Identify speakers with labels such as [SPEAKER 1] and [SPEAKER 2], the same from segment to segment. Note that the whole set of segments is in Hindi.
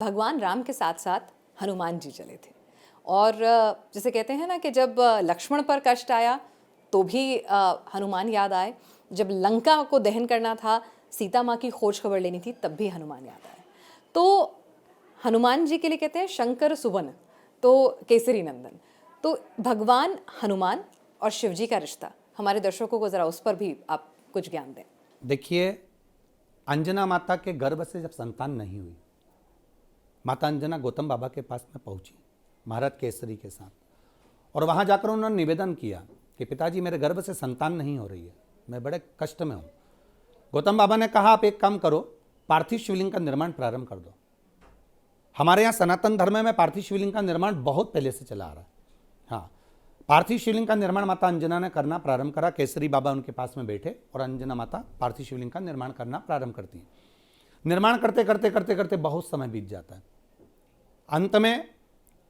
[SPEAKER 1] भगवान राम के साथ साथ हनुमान जी चले थे। और जैसे कहते हैं ना कि जब लक्ष्मण पर कष्ट आया तो भी हनुमान याद आए, जब लंका को दहन करना था, सीता माँ की खोज खबर लेनी थी, तब भी हनुमान याद आए। तो हनुमान जी के लिए कहते हैं शंकर सुवन, तो केसरी नंदन। तो भगवान हनुमान और शिव जी का रिश्ता, हमारे दर्शकों को ज़रा उस पर भी आप कुछ ज्ञान दें।
[SPEAKER 2] देखिए, अंजना माता के गर्भ से जब संतान नहीं हुई, माता अंजना गौतम बाबा के पास में पहुंची महाराज केसरी के साथ, और वहां जाकर उन्होंने निवेदन किया कि पिताजी मेरे गर्भ से संतान नहीं हो रही है, मैं बड़े कष्ट में हूं। गौतम बाबा ने कहा आप एक काम करो, पार्थिव शिवलिंग का निर्माण प्रारंभ कर दो। हमारे यहाँ सनातन धर्म में पार्थिव शिवलिंग का निर्माण बहुत पहले से चला आ रहा है। हाँ, पार्थिव शिवलिंग का निर्माण माता अंजना ने करना प्रारंभ करा। केसरी बाबा उनके पास में बैठे और अंजना माता पार्थिव शिवलिंग का निर्माण करना प्रारंभ करती है। निर्माण करते करते करते करते बहुत समय बीत जाता है। अंत में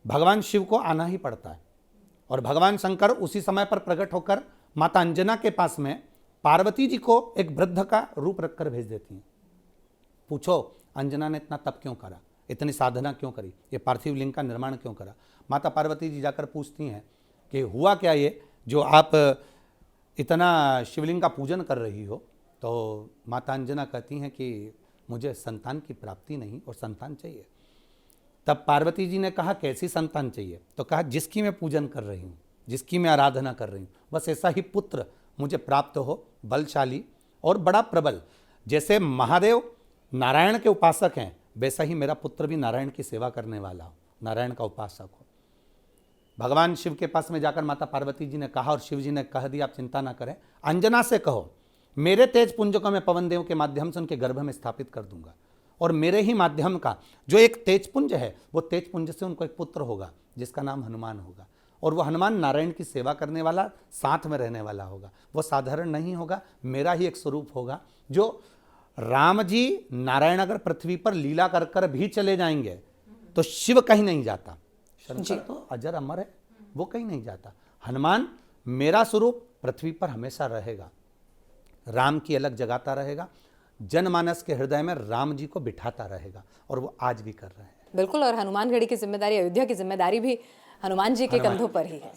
[SPEAKER 2] भगवान शिव को आना ही पड़ता है और भगवान शंकर उसी समय पर प्रकट होकर माता अंजना के पास में पार्वती जी को एक वृद्ध का रूप रखकर भेज देती हैं। पूछो अंजना ने इतना तप क्यों करा, इतनी साधना क्यों करी, ये पार्थिव लिंग का निर्माण क्यों करा। माता पार्वती जी जाकर पूछती हैं कि हुआ क्या ये जो आप इतना शिवलिंग का पूजन कर रही हो। तो माता अंजना कहती हैं कि मुझे संतान की प्राप्ति नहीं और संतान चाहिए। तब पार्वती जी ने कहा कैसी संतान चाहिए, तो कहा जिसकी मैं पूजन कर रही हूँ, जिसकी मैं आराधना कर रही हूँ, बस ऐसा ही पुत्र मुझे प्राप्त हो, बलशाली और बड़ा प्रबल। जैसे महादेव नारायण के उपासक हैं, वैसा ही मेरा पुत्र भी नारायण की सेवा करने वाला हो, नारायण का उपासक हो। भगवान शिव के पास में जाकर माता पार्वती जी ने कहा और शिव जी ने कह दिया आप चिंता ना करें, अंजना से कहो मेरे तेज पुंज को मैं पवन देव के माध्यम से उनके गर्भ में स्थापित कर दूंगा और मेरे ही माध्यम का जो एक तेजपुंज है, वो तेजपुंज से उनको एक पुत्र होगा जिसका नाम हनुमान होगा। और वो हनुमान नारायण की सेवा करने वाला, साथ में रहने वाला होगा। वो साधारण नहीं होगा, मेरा ही एक स्वरूप होगा। जो राम जी नारायण अगर पृथ्वी पर लीला कर कर भी चले जाएंगे तो शिव कहीं नहीं जाता। शंकर तो अजर अमर है, वो कहीं नहीं जाता। हनुमान मेरा स्वरूप पृथ्वी पर हमेशा रहेगा, राम की अलग जगाता रहेगा, जनमानस के हृदय में राम जी को बिठाता रहेगा, और वो आज भी कर रहे हैं।
[SPEAKER 1] बिल्कुल, और हनुमानगढ़ी की जिम्मेदारी, अयोध्या की जिम्मेदारी भी हनुमान जी के कंधों पर ही है।